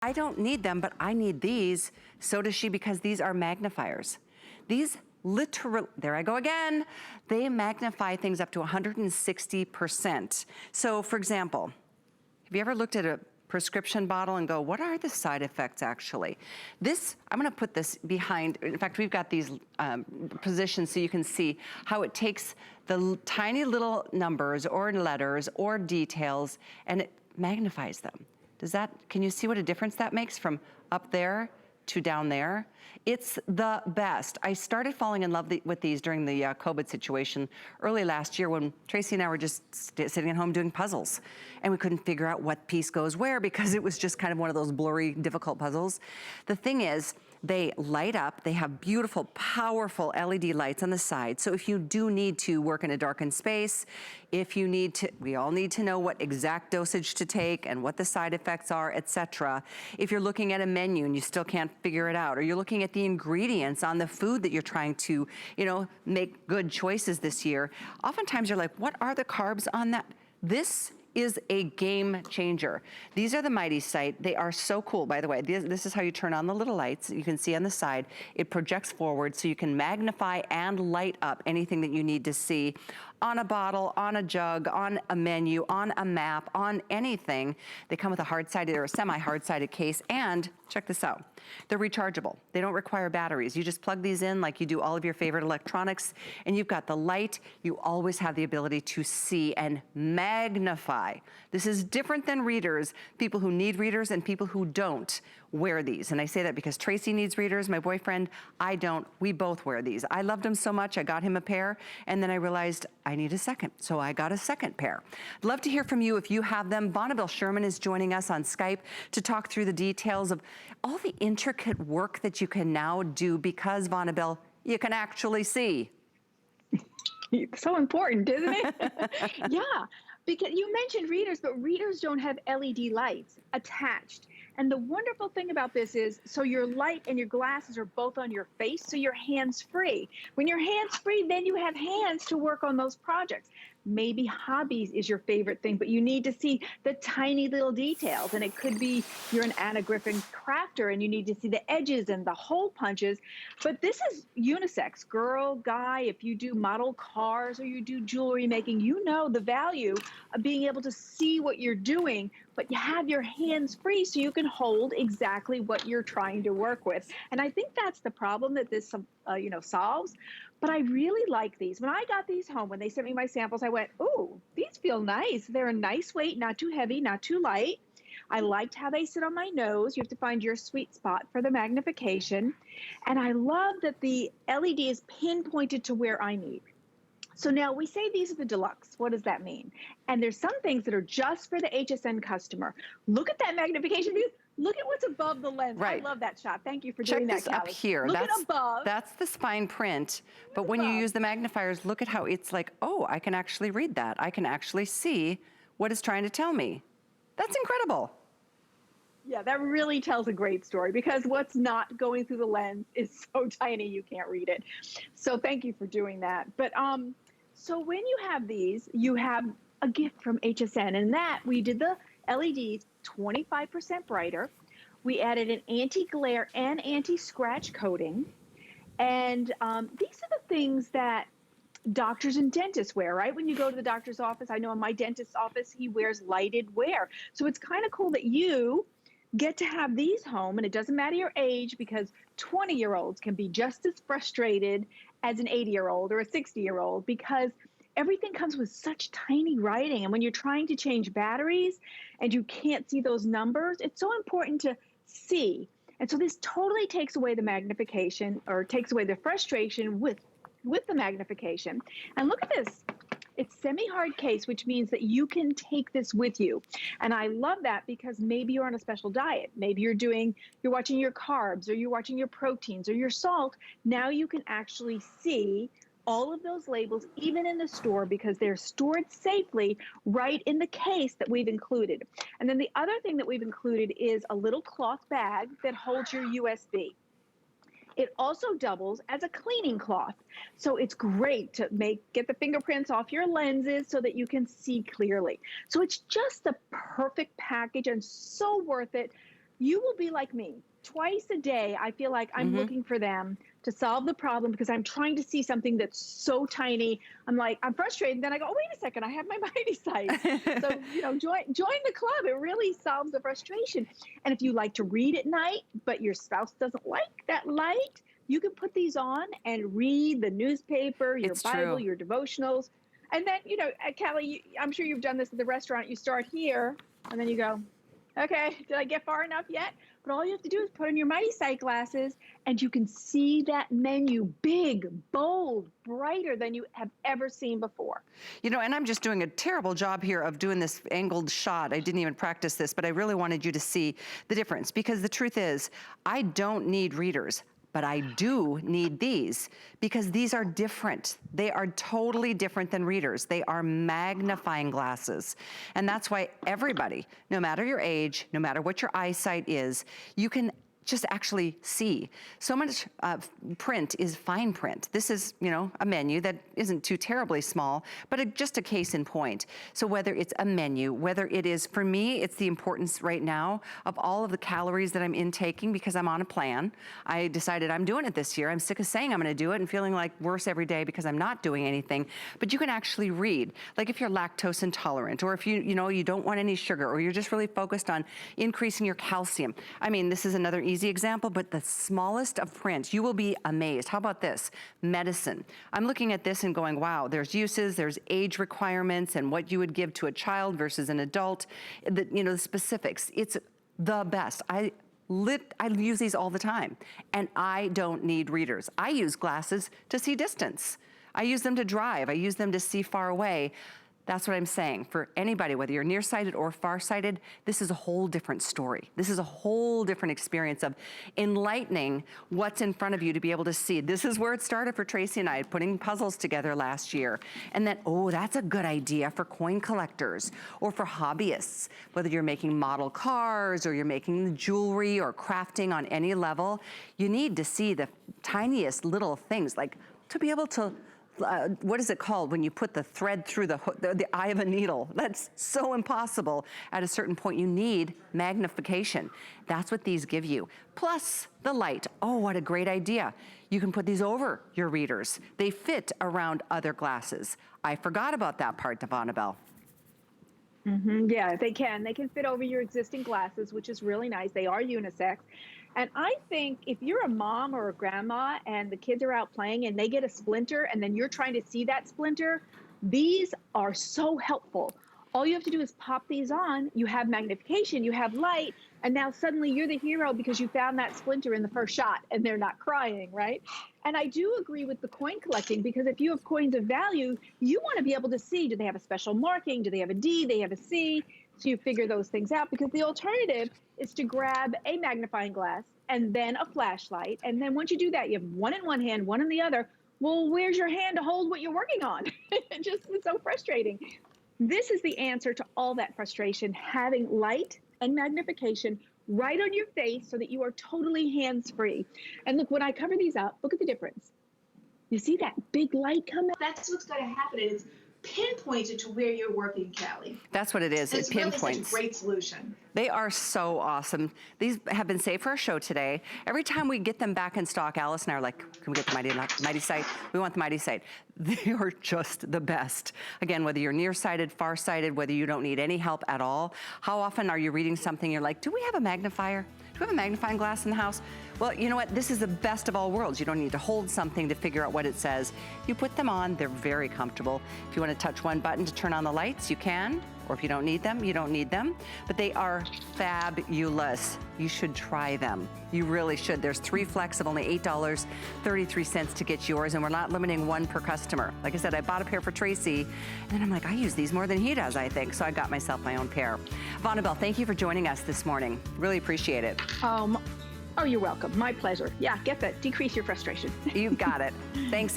I don't need them, but I need these. So does she, because these are magnifiers. These literally, there I go again, they magnify things up to 160%. So for example, have you ever looked at a prescription bottle and go, what are the side effects actually? This, I'm gonna put this behind, in fact, we've got these positions so you can see how it takes the tiny little numbers or letters or details and it magnifies them. Does that, can you see what a difference that makes from up there to down there? It's the best. I started falling in love with these during the COVID situation early last year when Tracy and I were just sitting at home doing puzzles and we couldn't figure out what piece goes where because it was just kind of one of those blurry, difficult puzzles. The thing is, they light up, they have beautiful, powerful LED lights on the side. So if you do need to work in a darkened space, if you need to, we all need to know what exact dosage to take and what the side effects are, etc. If you're looking at a menu and you still can't figure it out, or you're looking at the ingredients on the food that you're trying to, you know, make good choices this year, oftentimes you're like, what are the carbs on that? This is a game changer. These are the Mighty Sight. They are so cool, by the way. This is how you turn on the little lights. You can see on the side, it projects forward so you can magnify and light up anything that you need to see on a bottle, on a jug, on a menu, on a map, on anything. They come with a hard-sided or a semi-hard-sided case, and check this out. They're rechargeable. They don't require batteries. You just plug these in like you do all of your favorite electronics, and you've got the light. You always have the ability to see and magnify. This is different than readers. People who need readers and people who don't wear these. And I say that because Tracy needs readers, my boyfriend, I don't. We both wear these. I loved them so much, I got him a pair, and then I realized I need a second, so I got a second pair. I'd love to hear from you if you have them. Bonnabelle Sherman is joining us on Skype to talk through the details of all the intricate work that you can now do because, Bonnabelle, you can actually see. It's so important, isn't it? Yeah, because you mentioned readers, but readers don't have LED lights attached. And the wonderful thing about this is, so your light and your glasses are both on your face, so you're hands-free. When you're hands-free, then you have hands to work on those projects. Maybe hobbies is your favorite thing, but you need to see the tiny little details. And it could be you're an anagriffin crafter and you need to see the edges and the hole punches. But this is unisex, girl, guy. If you do model cars or you do jewelry making, you know the value of being able to see what you're doing, but you have your hands free so you can hold exactly what you're trying to work with. And I think that's the problem that this solves. But I really like these. When I got these home, when they sent me my samples, I went, ooh, these feel nice. They're a nice weight, not too heavy, not too light. I liked how they sit on my nose. You have to find your sweet spot for the magnification. And I love that the LED is pinpointed to where I need. So now we say these are the deluxe. What does that mean? And there's some things that are just for the HSN customer. Look at that magnification. Look at what's above the lens. Right. I love that shot. Thank you for doing that, Callie. Check this up here. Look at above. That's the spine print. But when you use the magnifiers, look at how it's like, oh, I can actually read that. I can actually see what it's trying to tell me. That's incredible. Yeah, that really tells a great story because what's not going through the lens is so tiny you can't read it. So thank you for doing that. But so when you have these, you have a gift from HSN, and that we did the LEDs 25% brighter. We added an anti-glare and anti-scratch coating. And these are the things that doctors and dentists wear, right? When you go to the doctor's office, I know in my dentist's office, he wears lighted wear. So it's kind of cool that you get to have these home, and it doesn't matter your age because 20-year-olds can be just as frustrated as an 80-year-old or a 60-year-old because everything comes with such tiny writing. And when you're trying to change batteries and you can't see those numbers, it's so important to see. And so this totally takes away the magnification or takes away the frustration with the magnification. And look at this. It's semi-hard case, which means that you can take this with you. And I love that because maybe you're on a special diet. Maybe you're watching your carbs or you're watching your proteins or your salt. Now you can actually see all of those labels, even in the store, because they're stored safely right in the case that we've included. And then the other thing that we've included is a little cloth bag that holds your USB. It also doubles as a cleaning cloth. So it's great to get the fingerprints off your lenses so that you can see clearly. So it's just the perfect package and so worth it. you will be like me. Twice a day, I feel like I'm looking for them to solve the problem because I'm trying to see something that's so tiny. I'm like, I'm frustrated. Then I go, oh, wait a second, I have my mighty sight. So, you know, join the club. It really solves the frustration. And if you like to read at night, but your spouse doesn't like that light, you can put these on and read the newspaper, your Bible, your devotionals. And then, you know, Kelly, I'm sure you've done this at the restaurant. You start here and then you go, okay, did I get far enough yet? But all you have to do is put on your mighty sight glasses and you can see that menu big, bold, brighter than you have ever seen before. You know, and I'm just doing a terrible job here of doing this angled shot. I didn't even practice this, but I really wanted you to see the difference, because the truth is, I don't need readers, but I do need these because these are different. They are totally different than readers. They are magnifying glasses. And that's why everybody, no matter your age, no matter what your eyesight is, you can just actually see. So much print is fine print. This is, you know, a menu that isn't too terribly small, but just a case in point. So whether it's a menu, whether it is, for me, it's the importance right now of all of the calories that I'm intaking because I'm on a plan. I decided I'm doing it this year. I'm sick of saying I'm gonna do it and feeling like worse every day because I'm not doing anything. But you can actually read, like if you're lactose intolerant, or if you know, you don't want any sugar, or you're just really focused on increasing your calcium. I mean, this is another easy example, but the smallest of print, you will be amazed. How about this? Medicine. I'm looking at this and going, wow, there's uses, there's age requirements, and what you would give to a child versus an adult, you know, the specifics. It's the best. I use these all the time, and I don't need readers. I use glasses to see distance. I use them to drive. I use them to see far away. That's what I'm saying. For anybody, whether you're nearsighted or farsighted, this is a whole different story. This is a whole different experience of enlightening what's in front of you to be able to see. This is where it started for Tracy and I, putting puzzles together last year. And then, oh, that's a good idea for coin collectors or for hobbyists, whether you're making model cars or you're making jewelry or crafting on any level. You need to see the tiniest little things, like to be able to what is it called when you put the thread through the eye of a needle? That's so impossible. At a certain point, you need magnification. That's what these give you. Plus the light. Oh, what a great idea. You can put these over your readers. They fit around other glasses. I forgot about that part, Devonnabelle. Yeah, they can. They can fit over your existing glasses, which is really nice. They are unisex. And I think if you're a mom or a grandma and the kids are out playing and they get a splinter and then you're trying to see that splinter, these are so helpful. All you have to do is pop these on. You have magnification, you have light, and now suddenly you're the hero because you found that splinter in the first shot and they're not crying, right? And I do agree with the coin collecting, because if you have coins of value, you want to be able to see, do they have a special marking? Do they have a D? They have a C? So you figure those things out, because the alternative is to grab a magnifying glass and then a flashlight. And then once you do that, you have one in one hand, one in the other. Well, where's your hand to hold what you're working on? It's so frustrating. This is the answer to all that frustration, having light and magnification right on your face so that you are totally hands-free. And look, when I cover these up, look at the difference. You see that big light come out? That's what's going to happen. It's pinpointed to where you're working, Callie. That's what it is. It pinpoints. Really such a great solution. They are so awesome. These have been saved for our show today. Every time we get them back in stock, Alice and I are like, can we get the mighty sight? We want the mighty sight. They are just the best. Again, whether you're nearsighted, farsighted, whether you don't need any help at all. How often are you reading something, you're like, do we have a magnifier? Do we have a magnifying glass in the house? Well, you know what? This is the best of all worlds. You don't need to hold something to figure out what it says. You put them on, they're very comfortable. If you want to touch one button to turn on the lights, you can. Or if you don't need them, you don't need them. But they are fabulous. You should try them. You really should. There's 3 flex of only $8.33 to get yours, and we're not limiting one per customer. Like I said, I bought a pair for Tracy, and then I'm like, I use these more than he does, I think. So I got myself my own pair. Devonnabelle, thank you for joining us this morning. Really appreciate it. Oh, you're welcome. My pleasure. Yeah, get that. Decrease your frustration. You got it. Thanks.